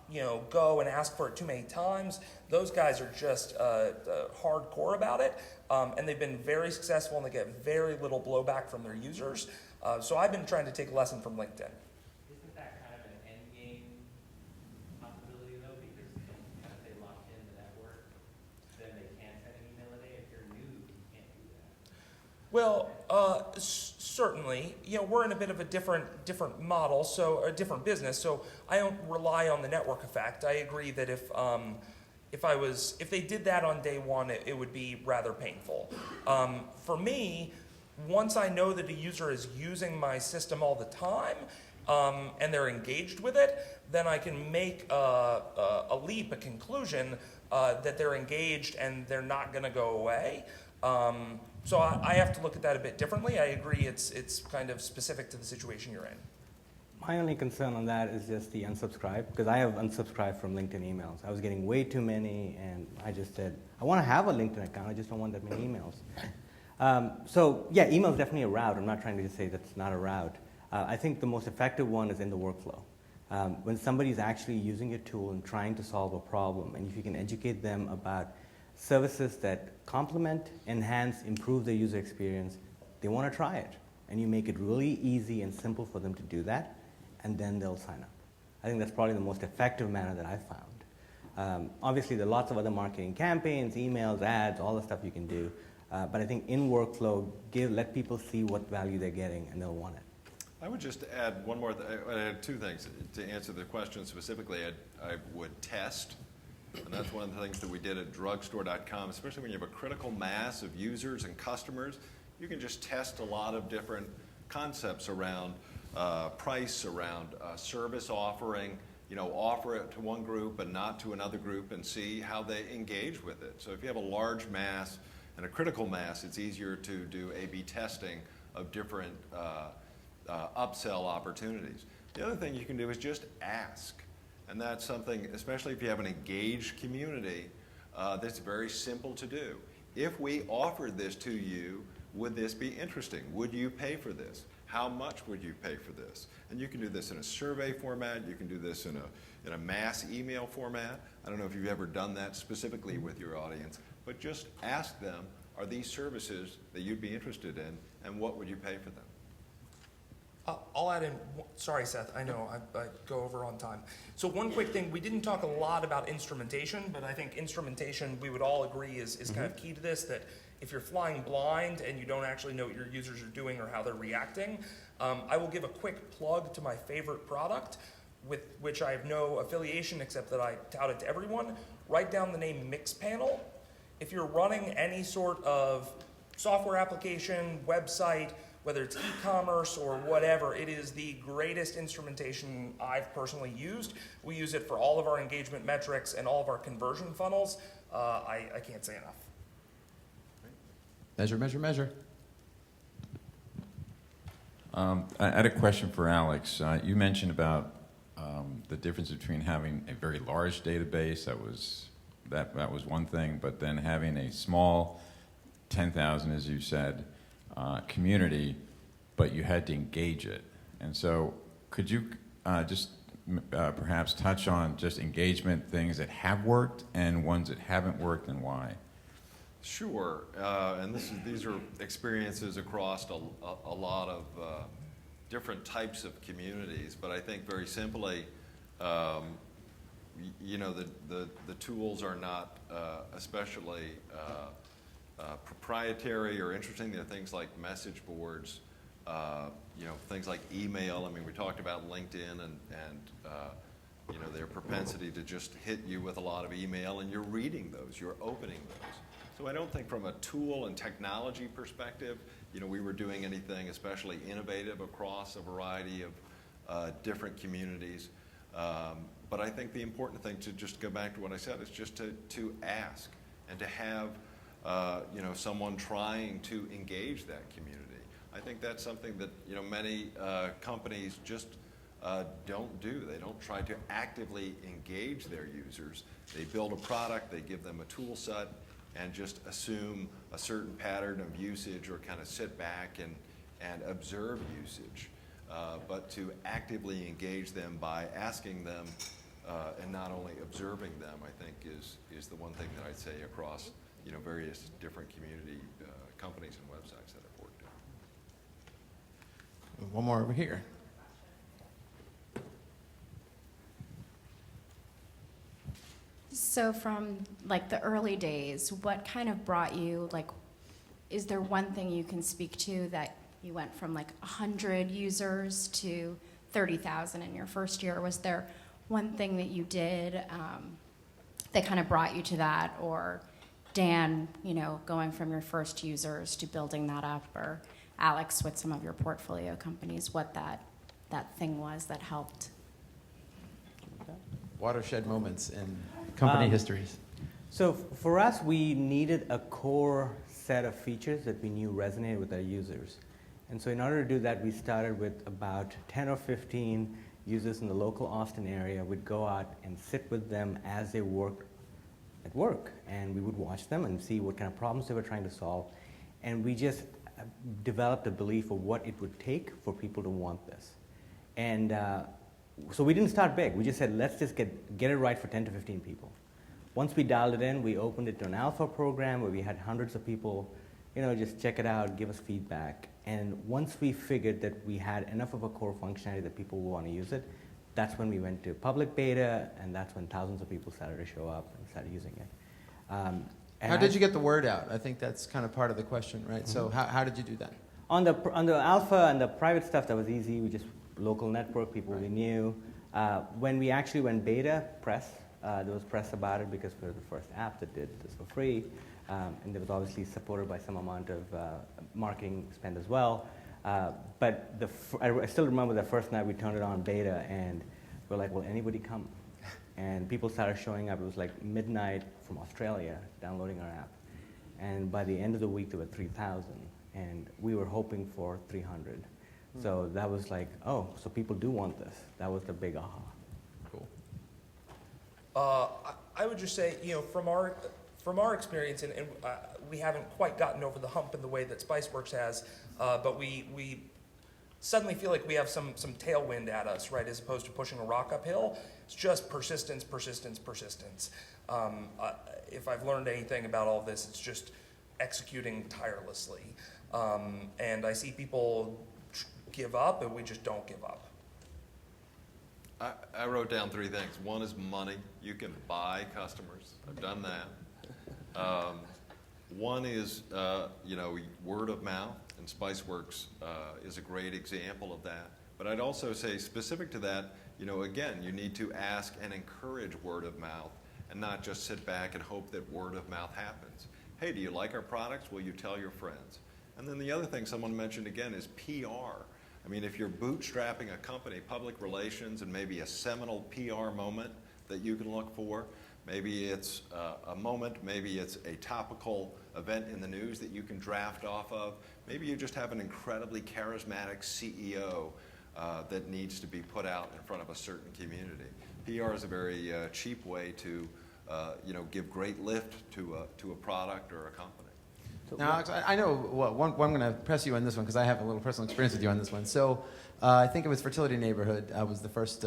go and ask for it too many times. Those guys are just hardcore about it, and they've been very successful, and they get very little blowback from their users. So I've been trying to take a lesson from LinkedIn. Isn't that kind of an end game possibility though? Because kind of they locked in the network, then they can't send an email a day. If you're new, you can't do that. Well, certainly, we're in a bit of a different model, so a different business. So I don't rely on the network effect. I agree that if they did that on day one, it would be rather painful. For me, once I know that a user is using my system all the time and they're engaged with it, then I can make a conclusion that they're engaged and they're not going to go away. So I have to look at that a bit differently. I agree it's kind of specific to the situation you're in. My only concern on that is just the unsubscribe, because I have unsubscribed from LinkedIn emails. I was getting way too many, and I just said, I want to have a LinkedIn account, I just don't want that many emails. So yeah, email is definitely a route. I'm not trying to just say that's not a route. I think the most effective one is in the workflow. When somebody's actually using your tool and trying to solve a problem, and if you can educate them about services that complement, enhance, improve their user experience, they want to try it. And you make it really easy and simple for them to do that, and then they'll sign up. I think that's probably the most effective manner that I've found. Obviously, there are lots of other marketing campaigns, emails, ads, all the stuff you can do. But I think in workflow, let people see what value they're getting, and they'll want it. I would just add one more, two things. To answer the question specifically, I would test. And that's one of the things that we did at drugstore.com, especially when you have a critical mass of users and customers. You can just test a lot of different concepts around price, around service offering, offer it to one group and not to another group, and see how they engage with it. So if you have a large mass and a critical mass, it's easier to do A/B testing of different upsell opportunities. The other thing you can do is just ask. And that's something, especially if you have an engaged community, that's very simple to do. If we offered this to you, would this be interesting? Would you pay for this? How much would you pay for this? And you can do this in a survey format. You can do this in a mass email format. I don't know if you've ever done that specifically with your audience, but just ask them, are these services that you'd be interested in, and what would you pay for them? I'll add in, sorry Seth, I know I go over on time. So one quick thing, we didn't talk a lot about instrumentation, but I think instrumentation, we would all agree, is kind of key to this, that if you're flying blind and you don't actually know what your users are doing or how they're reacting, I will give a quick plug to my favorite product, with which I have no affiliation except that I tout it to everyone. Write down the name Mixpanel. If you're running any sort of software application, website, whether it's e-commerce or whatever, it is the greatest instrumentation I've personally used. We use it for all of our engagement metrics and all of our conversion funnels. I can't say enough. Measure, measure, measure. I had a question for Alex. You mentioned about the difference between having a very large database, that was one thing, but then having a small 10,000, as you said, community, but you had to engage it. And so could you just perhaps touch on just engagement, things that have worked and ones that haven't worked, and why? Sure, and these are experiences across a lot of different types of communities, but I think very simply, you know, the tools are not especially proprietary or interesting. There are things like message boards, you know, things like email. I mean, we talked about LinkedIn and you know, their propensity to just hit you with a lot of email, and you're reading those, you're opening those. So I don't think from a tool and technology perspective, you know, we were doing anything especially innovative across a variety of different communities. But I think the important thing, to just go back to what I said, is just to ask and to have you know, someone trying to engage that community. I think that's something that, you know, many companies just don't do. They don't try to actively engage their users. They build a product, they give them a tool set, and just assume a certain pattern of usage, or kind of sit back and observe usage. But to actively engage them by asking them and not only observing them, I think is the one thing that I'd say across, you know, various different community companies and websites that I've worked on. One more over here. So from like the early days, what kind of brought you, like, is there one thing you can speak to that you went from like 100 users to 30,000 in your first year? Was there one thing that you did that kind of brought you to that? Or Dan, you know, going from your first users to building that up, or Alex with some of your portfolio companies, what that thing was that helped? Watershed moments in company histories. So for us, we needed a core set of features that we knew resonated with our users. And so in order to do that, we started with about 10 or 15 users in the local Austin area. We'd go out and sit with them as they worked at work, and we would watch them and see what kind of problems they were trying to solve. And we just developed a belief of what it would take for people to want this. And so we didn't start big. We just said, let's just get it right for 10 to 15 people. Once we dialed it in, we opened it to an alpha program where we had hundreds of people, you know, just check it out, give us feedback. And once we figured that we had enough of a core functionality that people would want to use it, that's when we went to public beta, and that's when thousands of people started to show up and started using it. How did you get the word out? I think that's kind of part of the question, right? Mm-hmm. So how did you do that? On the alpha and the private stuff, that was easy. We just local network, people we knew. When we actually went beta, press, there was press about it because we were the first app that did this for free. And there was obviously supported by some amount of marketing spend as well. But I still remember the first night we turned it on beta, and we're like, will anybody come? And people started showing up. It was like midnight from Australia downloading our app. And by the end of the week, there were 3,000. And we were hoping for 300. So that was like, oh, so people do want this. That was the big aha. Cool. I would just say, you know, from our experience, and we haven't quite gotten over the hump in the way that Spiceworks has, but we suddenly feel like we have some tailwind at us, right, as opposed to pushing a rock uphill. It's just persistence, persistence, persistence. If I've learned anything about all this, it's just executing tirelessly. And I see people give up, and we just don't give up. I wrote down 3 things. One is money. You can buy customers. I've done that. One is, word of mouth, and Spiceworks is a great example of that. But I'd also say, specific to that, again, you need to ask and encourage word of mouth and not just sit back and hope that word of mouth happens. Hey, do you like our products? Will you tell your friends? And then the other thing someone mentioned again is PR. I mean, if you're bootstrapping a company, public relations and maybe a seminal PR moment that you can look for, maybe it's a moment, maybe it's a topical event in the news that you can draft off of. Maybe you just have an incredibly charismatic CEO that needs to be put out in front of a certain community. PR is a very cheap way to give great lift to a product or a company. Now, Alex, I know I'm going to press you on this one because I have a little personal experience with you on this one. So I think it was Fertility Neighborhood was the first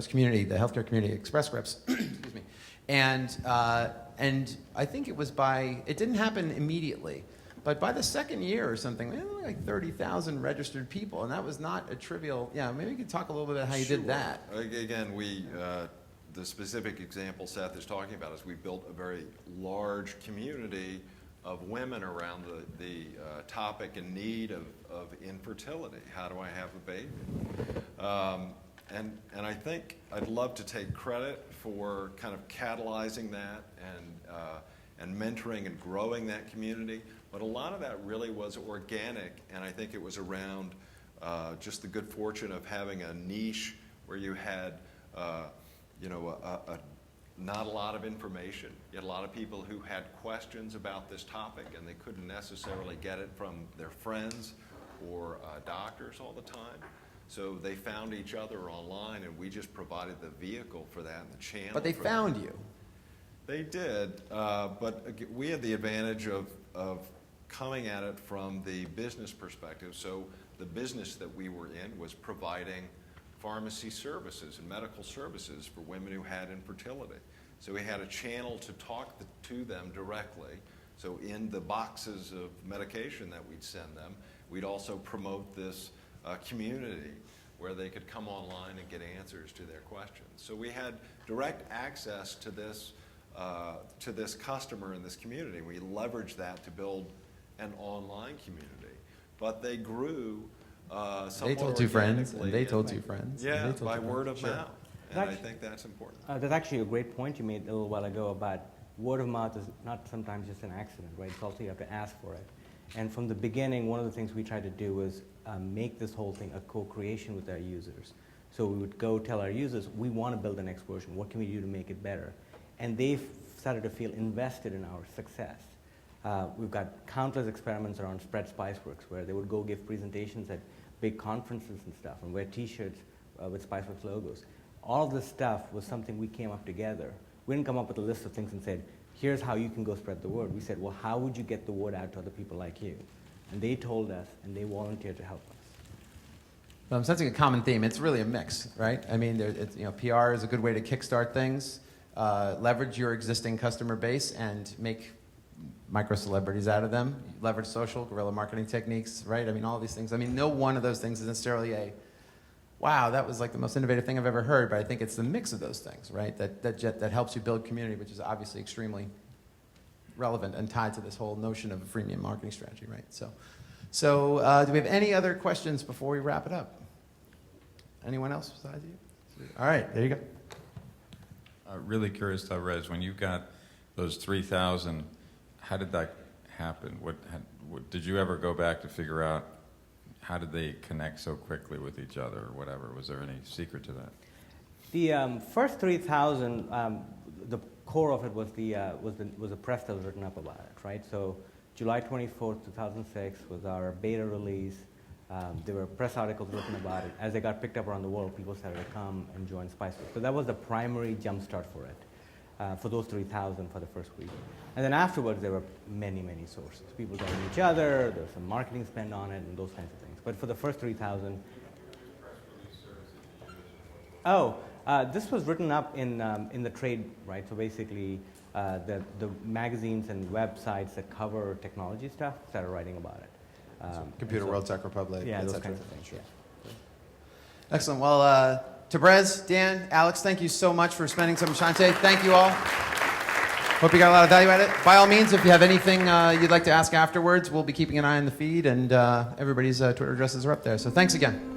community, the healthcare community, Express Scripts. Excuse me. And I think it didn't happen immediately, but by the second year or something, we had like 30,000 registered people, and that was not a trivial. Yeah, maybe you could talk a little bit about how you did that. Again, the specific example Seth is talking about is we built a very large community of women around the topic and need of infertility. How do I have a baby? And I think I'd love to take credit for kind of catalyzing that and mentoring and growing that community. But a lot of that really was organic, and I think it was around just the good fortune of having a niche where you had not a lot of information. You had a lot of people who had questions about this topic, and they couldn't necessarily get it from their friends or doctors all the time. So they found each other online, and we just provided the vehicle for that and the channel. But they found you. They did, but we had the advantage of coming at it from the business perspective. So the business that we were in was providing pharmacy services and medical services for women who had infertility. So we had a channel to talk to them directly. So in the boxes of medication that we'd send them, we'd also promote this community where they could come online and get answers to their questions. So we had direct access to this customer in this community. We leveraged that to build an online community. But they grew they told 2 friends, and they told 2 friends. Yeah, by word of Sure. mouth. And I think that's important. That's actually a great point you made a little while ago about word of mouth is not sometimes just an accident, right? It's also you have to ask for it. And from the beginning, one of the things we tried to do was make this whole thing a co-creation with our users. So we would go tell our users, we want to build the next version. What can we do to make it better? And they started to feel invested in our success. We've got countless experiments around Spread Spiceworks, where they would go give presentations at big conferences and stuff and wear T-shirts with Spiceworks logos. All of this stuff was something we came up together. We didn't come up with a list of things and said, here's how you can go spread the word. We said, well, how would you get the word out to other people like you? And they told us, and they volunteered to help us. Well, I'm sensing a common theme. It's really a mix, right? I mean, PR is a good way to kickstart things, leverage your existing customer base, and make micro-celebrities out of them. Leverage social, guerrilla marketing techniques, right? I mean, all these things. I mean, no one of those things is necessarily wow, that was like the most innovative thing I've ever heard, but I think it's the mix of those things, right? That helps you build community, which is obviously extremely relevant and tied to this whole notion of a freemium marketing strategy, right? So do we have any other questions before we wrap it up? Anyone else besides you? All right, there you go. Really curious, Tabrez, when you got those 3,000, how did that happen? What did you ever go back to figure out how did they connect so quickly with each other or whatever? Was there any secret to that? The first 3,000, the core of it was the press that was written up about it, right? So July 24th, 2006 was our beta release. There were press articles written about it. As they got picked up around the world, people started to come and join Spiceworks. So that was the primary jumpstart for it. for those 3,000 for the first week. And then afterwards, there were many, many sources. People telling each other, there was some marketing spend on it, and those kinds of things. But for the first 3,000, this was written up in the trade, right? So basically, the magazines and websites that cover technology stuff started writing about it. Computer so- World, Tech Republic, Yeah, et those cetera. kinds of things. Sure. Yeah. Excellent. Well, Tabrez, Dan, Alex, thank you so much for spending some time today. Thank you all. Hope you got a lot of value out of it. By all means, if you have anything you'd like to ask afterwards, we'll be keeping an eye on the feed, and everybody's Twitter addresses are up there. So thanks again.